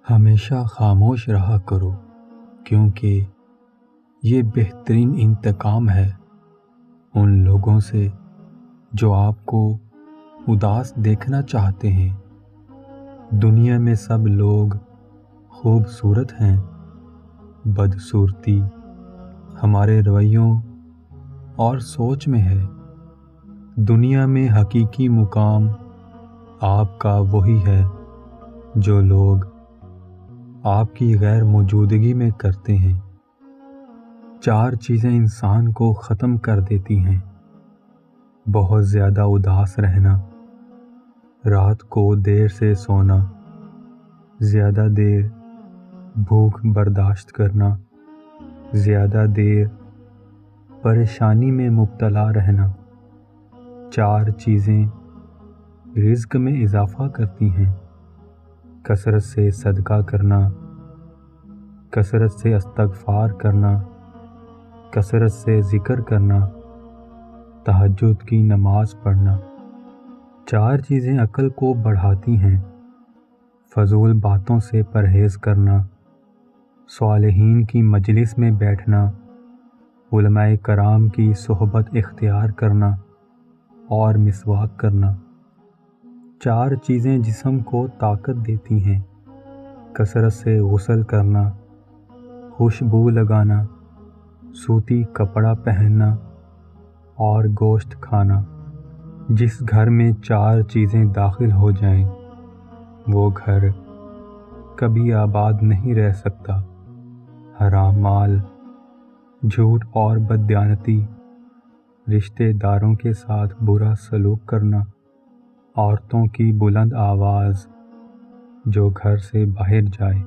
ہمیشہ خاموش رہا کرو، کیونکہ یہ بہترین انتقام ہے ان لوگوں سے جو آپ کو اداس دیکھنا چاہتے ہیں۔ دنیا میں سب لوگ خوبصورت ہیں، بدصورتی ہمارے رویوں اور سوچ میں ہے۔ دنیا میں حقیقی مقام آپ کا وہی ہے جو لوگ آپ کی غیر موجودگی میں کرتے ہیں۔ 4 چیزیں انسان کو ختم کر دیتی ہیں: بہت زیادہ اداس رہنا، رات کو دیر سے سونا، زیادہ دیر بھوک برداشت کرنا، زیادہ دیر پریشانی میں مبتلا رہنا۔ 4 چیزیں رزق میں اضافہ کرتی ہیں: کثرت سے صدقہ کرنا، کثرت سے استغفار کرنا، کثرت سے ذکر کرنا، تہجد کی نماز پڑھنا۔ 4 چیزیں عقل کو بڑھاتی ہیں: فضول باتوں سے پرہیز کرنا، صالحین کی مجلس میں بیٹھنا، علماء کرام کی صحبت اختیار کرنا اور مسواک کرنا۔ 4 چیزیں جسم کو طاقت دیتی ہیں: کثرت سے غسل کرنا، خوشبو لگانا، سوتی کپڑا پہننا اور گوشت کھانا۔ جس گھر میں 4 چیزیں داخل ہو جائیں وہ گھر کبھی آباد نہیں رہ سکتا: حرام مال، جھوٹ اور بددیانتی، رشتہ داروں کے ساتھ برا سلوک کرنا، عورتوں کی بلند آواز جو گھر سے باہر جائے۔